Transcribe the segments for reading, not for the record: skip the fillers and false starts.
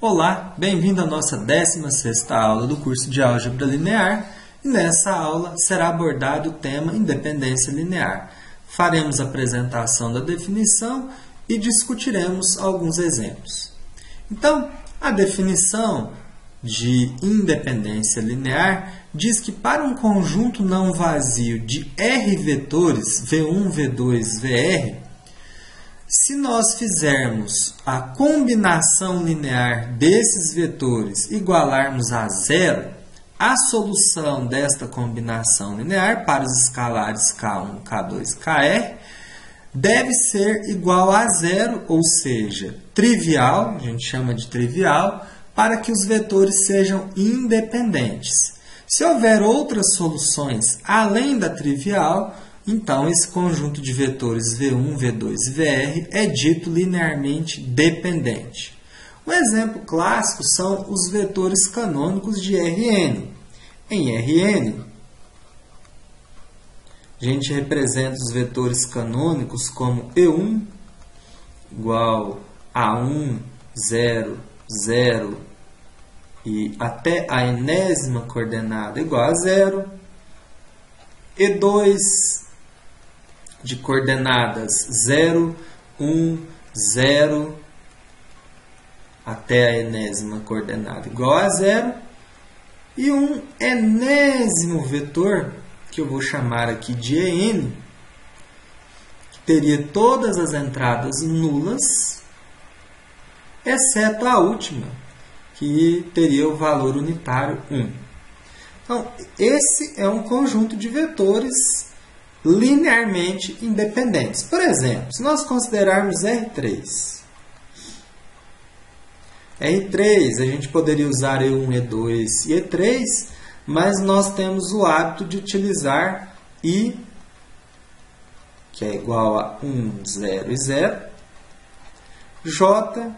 Olá, bem-vindo à nossa 16ª aula do curso de Álgebra Linear e nessa aula será abordado o tema independência linear. Faremos a apresentação da definição e discutiremos alguns exemplos. Então, a definição de independência linear diz que para um conjunto não vazio de R vetores, V1, V2, VR, se nós fizermos a combinação linear desses vetores igualarmos a zero, a solução desta combinação linear para os escalares K1, K2, Kr deve ser igual a zero, ou seja, trivial, a gente chama de trivial, para que os vetores sejam independentes. Se houver outras soluções além da trivial, então esse conjunto de vetores V1, V2 e VR é dito linearmente dependente. Um exemplo clássico são os vetores canônicos de Rn. Em Rn, a gente representa os vetores canônicos como E1 igual a 1, 0, 0 e até a enésima coordenada igual a 0. E2 de coordenadas 0, 1, 0 até a enésima coordenada igual a 0. E um enésimo vetor, que eu vou chamar aqui de En, que teria todas as entradas nulas, exceto a última, que teria o valor unitário 1. Então, esse é um conjunto de vetores linearmente independentes. Por exemplo, se nós considerarmos R3, a gente poderia usar E1, E2 e E3, mas nós temos o hábito de utilizar I, que é igual a 1, 0 e 0, J,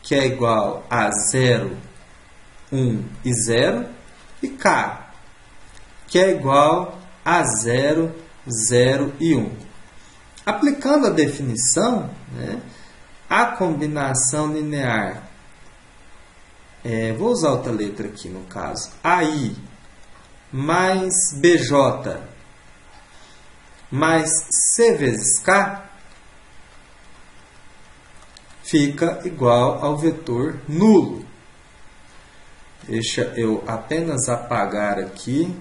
que é igual a 0, 1 e 0, e K, que é igual a 0, 0 e 1. Aplicando a definição, a combinação linear, vou usar outra letra aqui no caso, AI mais BJ mais C vezes K, fica igual ao vetor nulo. Deixa eu apenas apagar aqui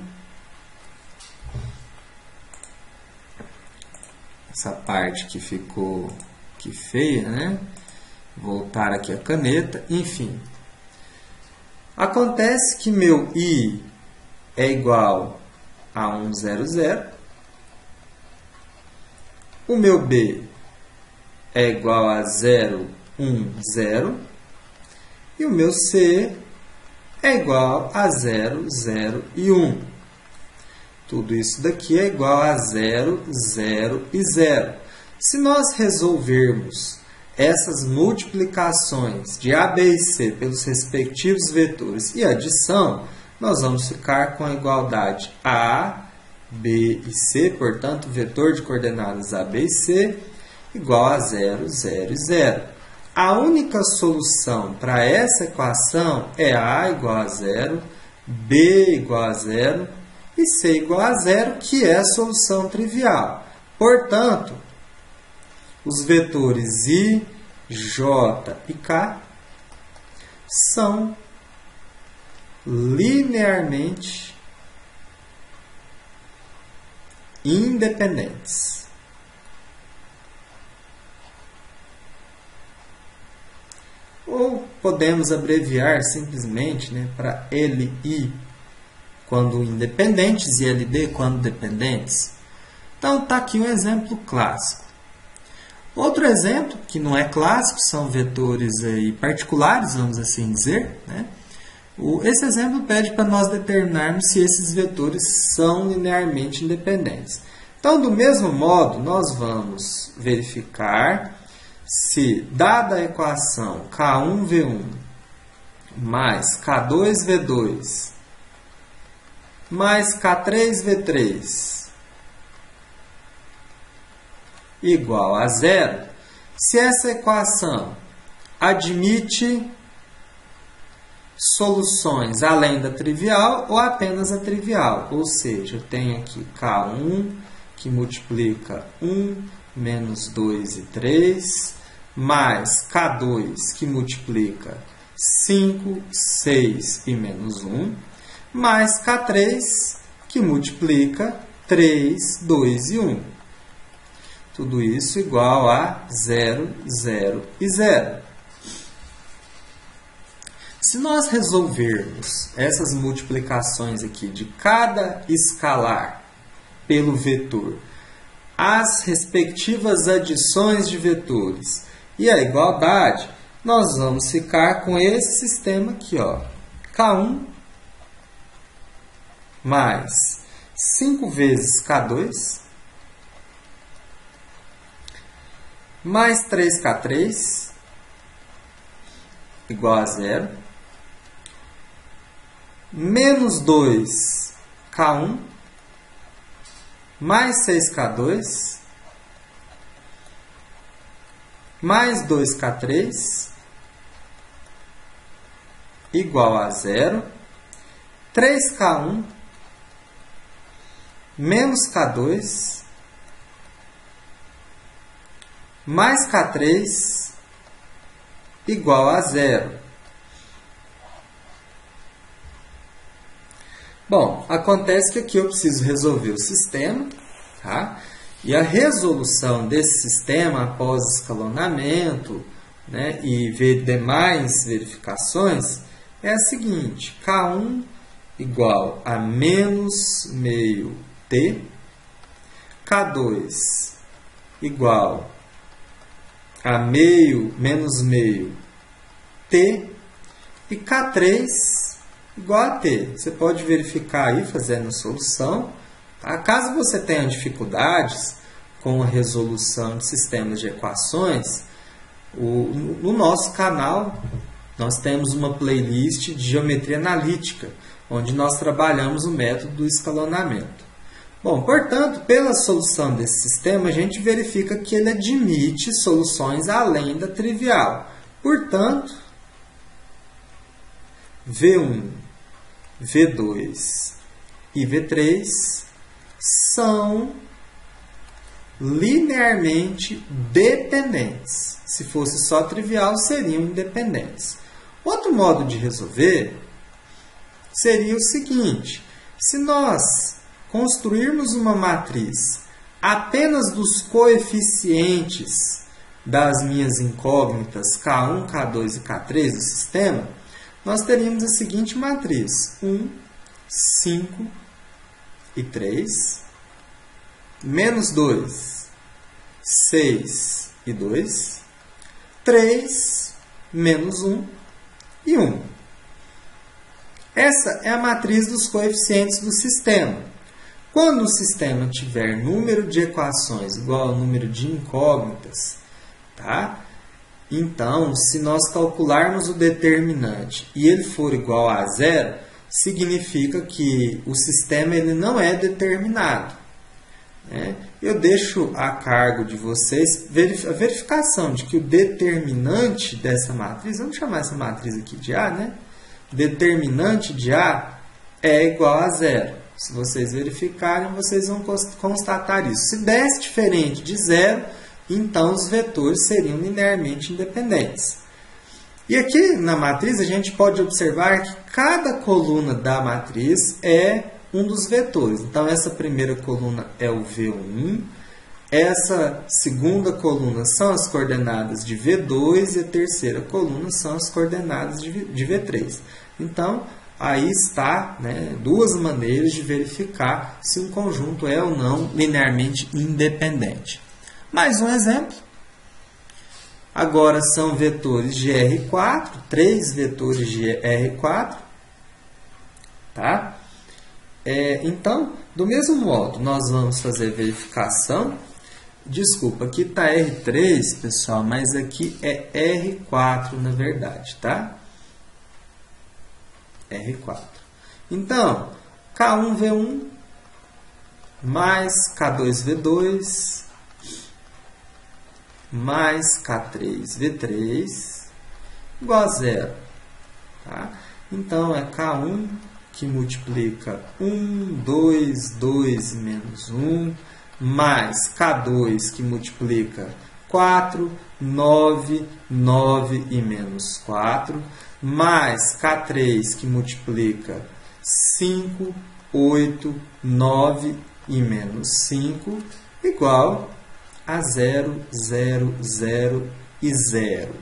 essa parte que ficou aqui feia, né? Voltar aqui a caneta, enfim. Acontece que meu I é igual a 1, 0, 0. O meu B é igual a 0, 1, 0. E o meu C é igual a 0, 0 e 1. Tudo isso daqui é igual a 0, 0 e 0. Se nós resolvermos essas multiplicações de A, B e C pelos respectivos vetores e adição, nós vamos ficar com a igualdade A, B e C, portanto, o vetor de coordenadas A, B e C, igual a 0, 0 e 0. A única solução para essa equação é A igual a 0, B igual a 0 e C igual a 0, que é a solução trivial. Portanto, os vetores I, J e K são linearmente independentes. Ou podemos abreviar simplesmente para LI quando independentes e LD quando dependentes. Então, está aqui um exemplo clássico. Outro exemplo, que não é clássico, são vetores particulares, vamos assim dizer. Esse exemplo pede para nós determinarmos se esses vetores são linearmente independentes. Então, do mesmo modo, nós vamos verificar se, dada a equação K1V1 mais K2V2 mais K3V3 igual a zero, se essa equação admite soluções além da trivial ou apenas a trivial. Ou seja, eu tenho aqui K1, que multiplica 1, menos 2 e 3, mais K2, que multiplica 5, 6 e menos 1, mais K3, que multiplica 3, 2 e 1. Tudo isso igual a 0, 0 e 0. Se nós resolvermos essas multiplicações aqui de cada escalar pelo vetor, as respectivas adições de vetores e a igualdade, nós vamos ficar com esse sistema aqui, ó. K1 mais 5 vezes K2 mais 3K3 igual a 0, menos 2K1 mais 6K2 mais 2K3 igual a 0, 3K1 menos K2 mais K3 igual a 0. Bom, acontece que aqui eu preciso resolver o sistema, tá? E a resolução desse sistema após escalonamento, né, e ver demais verificações é a seguinte: K1 igual a menos meio T, K2 igual a meio menos meio T e K3 igual a T. Você pode verificar aí fazendo a solução. Tá? Caso você tenha dificuldades com a resolução de sistemas de equações, no nosso canal nós temos uma playlist de geometria analítica, onde nós trabalhamos o método do escalonamento. Bom, portanto, pela solução desse sistema, a gente verifica que ele admite soluções além da trivial. Portanto, V1, V2 e V3 são linearmente dependentes. Se fosse só trivial, seriam independentes. Outro modo de resolver seria o seguinte: se nós construirmos uma matriz apenas dos coeficientes das minhas incógnitas K1, K2 e K3 do sistema, nós teríamos a seguinte matriz: 1, 5 e 3, menos 2, 6 e 2, 3, menos 1 e 1. Essa é a matriz dos coeficientes do sistema. Quando o sistema tiver número de equações igual ao número de incógnitas, tá? Então, se nós calcularmos o determinante e ele for igual a 0, significa que o sistema ele não é determinado. Né? Eu deixo a cargo de vocês a verificação de que o determinante dessa matriz, vamos chamar essa matriz aqui de A, né? Determinante de A é igual a 0. Se vocês verificarem, vocês vão constatar isso. Se desse diferente de 0, então os vetores seriam linearmente independentes. E aqui na matriz a gente pode observar que cada coluna da matriz é um dos vetores. Então essa primeira coluna é o V1, essa segunda coluna são as coordenadas de V2 e a terceira coluna são as coordenadas de V3. Então, aí está, né, duas maneiras de verificar se um conjunto é ou não linearmente independente. Mais um exemplo. Agora são vetores de R4, 3 vetores de R4. Tá? Então, do mesmo modo, nós vamos fazer a verificação. Desculpa, aqui está R3, pessoal, mas aqui é R4 na verdade, tá? R4. Então, K1V1 mais K2V2 mais K3V3 igual a 0. Tá? Então, é K1 que multiplica 1, 2, 2 menos 1, mais K2 que multiplica 4, 9, 9 e menos 4, mais K3 que multiplica 5, 8, 9 e menos 5, igual a 0, 0, 0 e 0.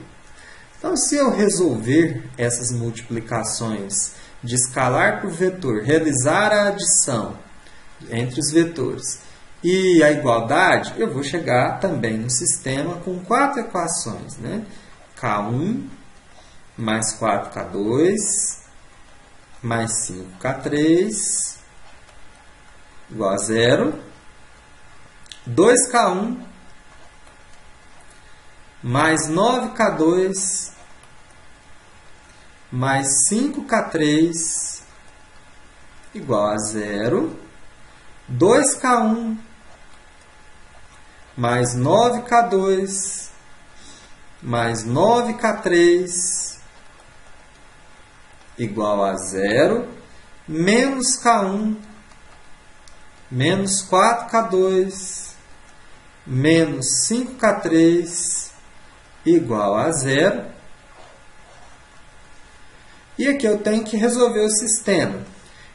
Então, se eu resolver essas multiplicações de escalar por vetor, realizar a adição entre os vetores e a igualdade, eu vou chegar também no sistema com 4 equações, né? K1 mais 4K2 mais 5K3 igual a 0. 2K1 mais 9K2 mais 5K3 igual a 0. 2K1 mais 9K2 mais 9K3 igual a 0. Menos K1 menos 4K2 menos 5K3 igual a 0. E aqui eu tenho que resolver o sistema.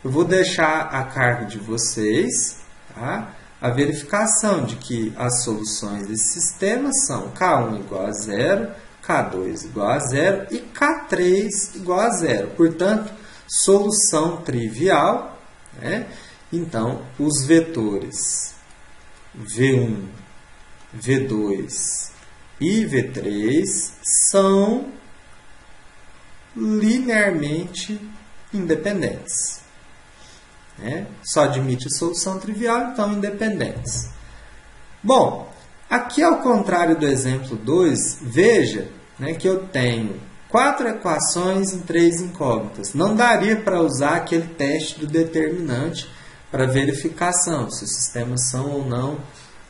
Eu vou deixar a cargo de vocês, tá, a verificação de que as soluções desse sistema são K1 igual a 0, K2 igual a 0 e K3 igual a 0. Portanto, solução trivial, né? Então, os vetores V1, V2 e V3 são linearmente independentes, né? Só admite solução trivial, então independentes. Bom, aqui ao contrário do exemplo 2, veja, né, que eu tenho 4 equações em 3 incógnitas. Não daria para usar aquele teste do determinante para verificação se os sistemas são ou não,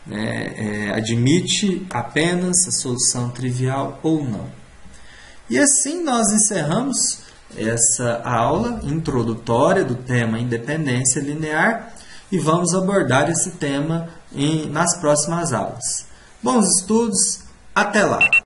né, admite apenas a solução trivial ou não. E assim nós encerramos essa aula introdutória do tema independência linear e vamos abordar esse tema nas próximas aulas. Bons estudos, até lá!